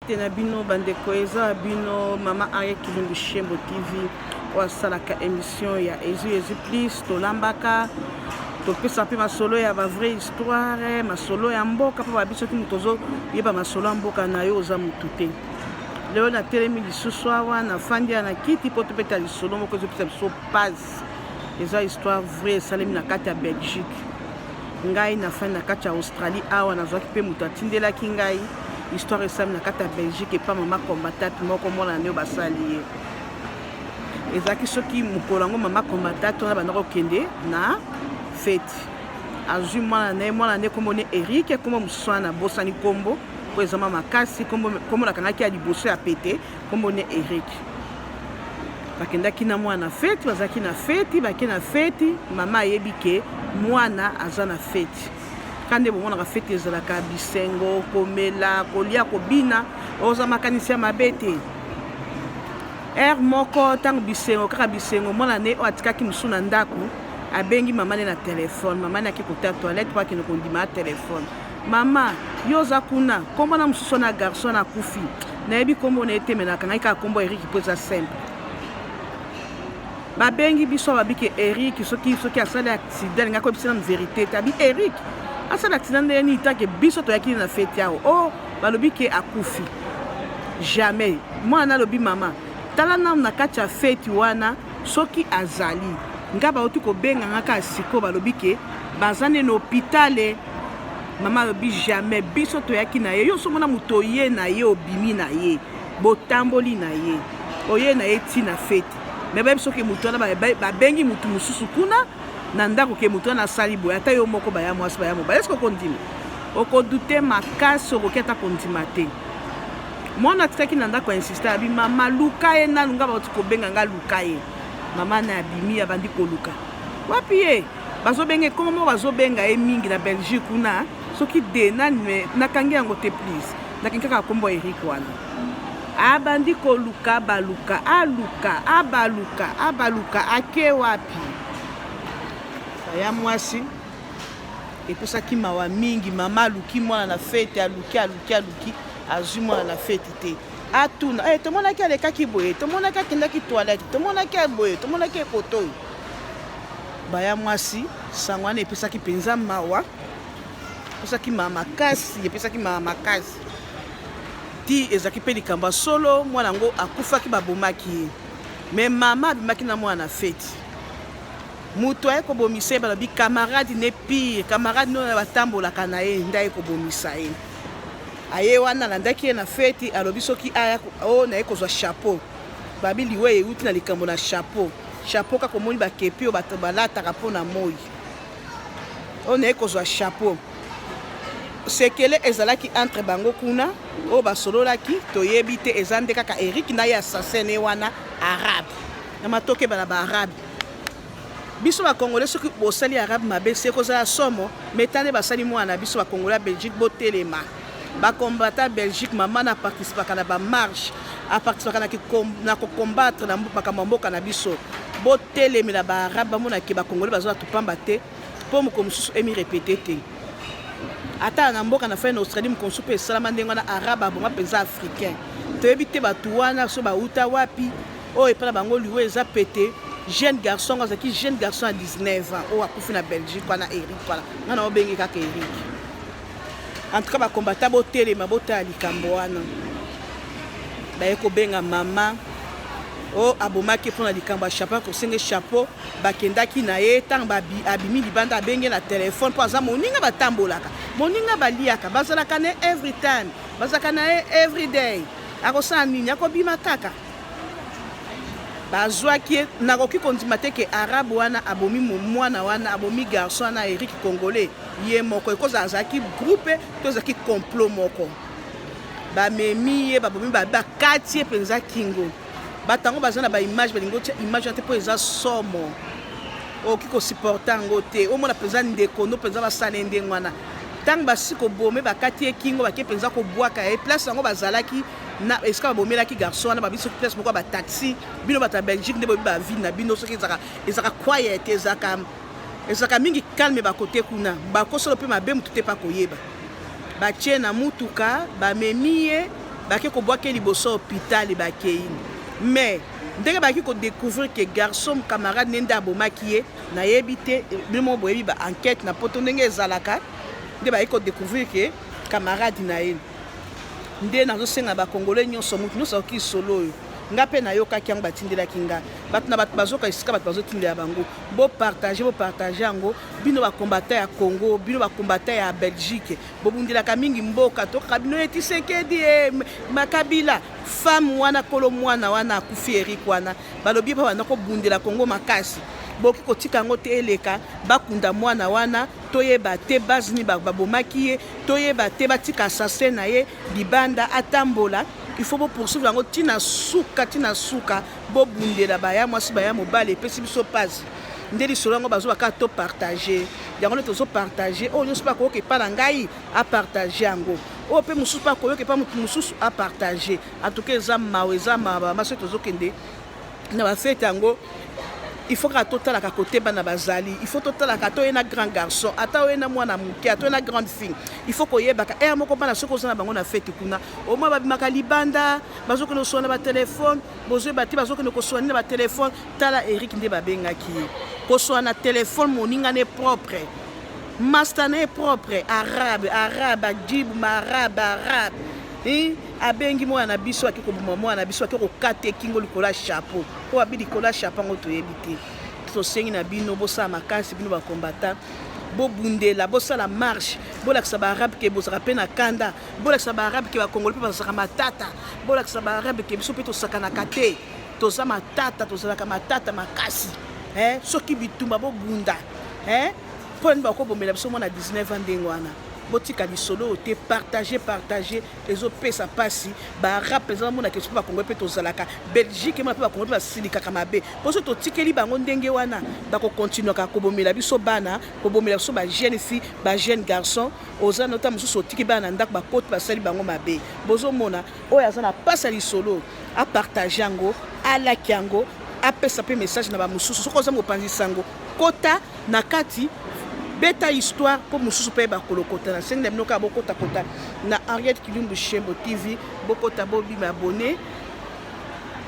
Kate na bino bandeko eza bino mama Ariel Kilungu Shembo TV wasalaka émission ya Ezu Plus tolambaka topesa pe masolo ya ba vraie histoire masolo ya mboka pa biso ki mutozo yeba masolo ya mboka na yo za mutute leo na telemi lisusu awa na fandi na kiti po topeta lisolo moko ezopesa biso passe eza histoire vraie salemi na kati ya Belgique ngai na fandi na kati ya Australie awa nazwaki pe muto atindelaki ngai histoire esami na kati ya Belgique epa mama combattante moko mwana neo basali ye ezalaki soki mokolo yango mama combattante wana bandako kende na fete azwi mwana ne kombo ne Eric kombo mosusu wana bosani kombo po ezama makasi kombo nakangaki ya liboso ya pete kombo ne Eric bakendaki na mwana fete bazalaki na fete bake na fete mama ayebi ke mwana aza na fete kande bomonaka fete ezalaka bisengo komela kolia kobina oza makanisi ya mabe te moko ntango bisengo kaka bisengo mwana ne oyo atikaki mosusu na ndako abengi mama ne na telefone mama ne aki kota toilette po akende kondima ya telefone mama yo oza kuna kombo na mosusu na garçon na kufi nayebi kombo na ete menaka ngai kaka kombo Eric po eza simple babengi biso babike Eric soki asali accident ngako bisena na vérité tabi Eric asala accident nde ni itake biso toyaki na fete yao oh balobi ke akufi jamais mwana lobi mama tala na kati ya fete wana soki azali nga bauti kobenga ngaka siko balobi ke bazane na hôpital mama lobi jamais biso toyaki na ye yo somona muto ye na ye obimi na ye botamboli na ye oye na ye ti na fete me ba biso ke muto na babengi mutu mususu kuna na ndako ke mutu na sali boya ata yo moko baya mwasi baya mobaya esko kondima okodute makasi okoketa kondima te mwana tikaki na ndako insiste abi mama luka ye na lunga bauti kobenga nga luka ye mama na abimi abandi koluka wapi ye bazobenge komo bazobenga ye mingi na Belgique kuna soki de nakangi yango te please nakangi kaka kombo Eric wana abandi koluka baluka abaluka ake wapi ya mwasi epesaki mawa mingi mama aluki mwana na fete aluki azwi mwana na fete te atuna tomonaki alekaki boye tomonaki akendaki toilette tomonaki boye tomonaki ekotoyi baya mwasi sango wana epesaki mpenza mawa epesaki mawa makasi ti ezalaki mpe likambo solo mwana yango akufaki babomaki ye me mama abimaki na mwana na fete mutu aye kobomisa ye balobi camarade ne pire camarade nona batambolaka na ye nde aye kobomisa ye aye wana alandaki ye na fete alobi soki aya o naye kozwa chapeau babi liwe euti na likambo na chapeau kaka omoni bakepi oyo bato balataka mpo na moi oyo naye kozwa chapeau sekele ezalaki entre bango kuna oyo basololaki toyebi te eza nde kaka Eric na ye assassin ye wana arabe na matoke bana baarabe biso bakongolais soki bosali arabe mabe se kozala somo metane basali mwana biso bakongolais ya Belgique botelema bakombata Belgique mama na participaka na bamarche aparticipaka na kokombattre na makambo mboka na biso botelemi na baarabe bamonaki bakongolais bazola topamba te mpo moko mosusu emi repete te ata na mboka na fai na Australie mokonsu mpe esalama ndenge wana arabe abonga mpenza africain toyebi te bato wana so bauta wapi oyo epa na bango liwe eza pete jeune garçon azalaki jeune garçon à 19 ans oyo akufi na Belgique wana Eric wana nga na obengi kaka Eric en tout cas bakombata botelema botala likambo wana baye kobenga mama oyo abomaki mpona likambo ya chapeau akosenge chapeau bakendaki na ye ntango abimi libanda abenge na telefone mpo aza moninga batambolaka moninga baliaka bazalaka na ye every time bazalaka na ye everyday akosala nini akobima kaka bazwaki ye nakoki kondima te ke arabe wana abomi mwana wana abomi garçon wana Eric congolais ye moko ekozala azalaki groupe to ezalaki complot moko bamemi ye babomi bakati ye mpenza kingo batango baza na baimage balingi otia image wana te mpo eza somo okoki kosupporta yango te omona mpenza ndeko ndo mpenza basala ndenge wana ntango basi kobome bakati ye kingo bake mpenza kobwaka ye place yango bazalaki na esika babomelaki garçon wana babiso place moko bataxi bino bato ya Belgique nde boyebi bavile na bino soki ezalaka quiet ezalaka mingi calme bakote kuna bakosolo mpe mabe mutu te mpa koyeba batie na mutuka bamemi ye baki kobwaki liboso hôpital bakei mais ndenge baki kodécouvrir que garçon camarade nende abomaki ye nayebi te bino boyebi ba enquête na poto ndenge ezalaka nde baki kodécouvrir que camarade na ye nde nazosenga bakongolais nyonso motu nyonso akoki solo oyo nga mpe nayokaki yango batindelaki nga bato na bato bazoka esika bato bazotindela bango bopartage yango bino bakombata ya Congo bino bakombata ya Belgique bobundelaka mingi mboka tokaka bino ye Tshisekedi Makabila femme wana kolo mwana wana akufi Eric wana balobi mpe banda kobundela Congo makasi boki kotika yango te eleka bakunda mwana wana toyeba te bazini babomaki ye toyeba te batika assassin na ye libanda atambola il faut poursuivre yango tina suka bobundela baya mwasi baya mobali epesi biso pasi nde lisolo yango bazobaka to partage yango nde tozopartage oyo nyonso mpe akoyoka epa na ngai apartage yango oyo mpe mosusu mpe akoyoka epa motu mosusu apartage atuka eza mawa eza mama soki tozokende na bafete yango il faut que totalaka côté bana bazali il faut totalaka to na grand garçon ata oye na mwana muke ata na grande fille il faut koyebaka moko bana soko ozana bango na fete kuna au moins babimaka libanda bazokende koswana ba telefone bozoyeba te bazokende koswana na ba telefone tala Eric nde babengaki koswana telefone moninga ne propre master ne propre arabe adib arabe abengi mwana biso akikoboma mwana biso akikokata ekingo likola chapeau po abi likola chapeau ngo toyebi te tosengi na bino bosala makasi bino bakombata bobundela bosala marche bolakisa baarabe ke bozaka mpe na kanda bolakisa baarabe ke bakongoli mpe bazalaka matata bolakisa baarabe ke biso mpe tosakanaka te toza matata tozalaka matata makasi soki bitumba bobunda mpo nini bakobomela biso mwana 19 ans ndenge wana botika lisolo te partager ezopesa pasi baarabe eza mona ke soki bakongoli mpe tozalaka Belgique mona mpe bakongoli mpe basilikaka mabe mpo so totikeli bango ndenge wana bakokontinuaka kobomela biso bana kobomela biso bajeune fille bajeune garçon oza nota mosusu otiki bana na ndako bakoti basali bango mabe bozomona oyo aza na pasi ya lisolo apartage yango alaki yango apesa mpe message na bamosusu soki oza mopanzisa yango kota na kati beta histoire pour mosusu mpe bakolokota na sengi na bino kaka bokotakota na Henriette Kilumbu Shembo TV bokota bobima abonné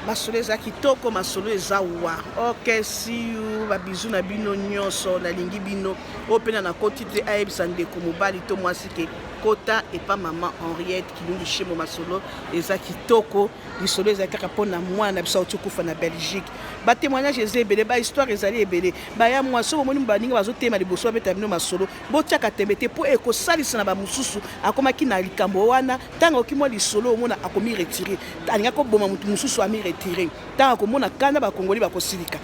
masolo eza kitoko masolo eza wa ok see you babizu na bino nyonso nalingi bino oyo mpena na koti te ayebisa ndeko mobali to mwasi ke kota epa mama Henriette Kilumbu Shembo masolo eza kitoko lisolo eza kaka mpona mwana na biso auti okufa na Belgique batémoignage eza ebele bahistoire ezali ebele baya mwasi bomoni baninga bazotema liboso babeta bino masolo botiaka tembe te mpo ekosalisa na bamosusu akomaki na likambo wana ntango okimwa lisolo omona akomi retire alinga koboma motu mosusu ami retire ntango akomona kanda bakongoli bakosilika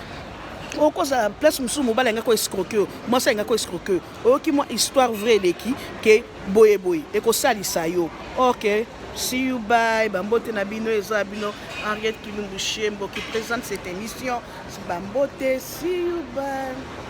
okoza place mosusu mobali alingako escroqueur mwasi alingako escroqueur oyoki mwa histoire vrai eleki ke boyeboye ekosalisa yo ok see you bye bambote na bino eza bino Henriette Kilumbu Shembo qui présente cette émission bambote see you bye.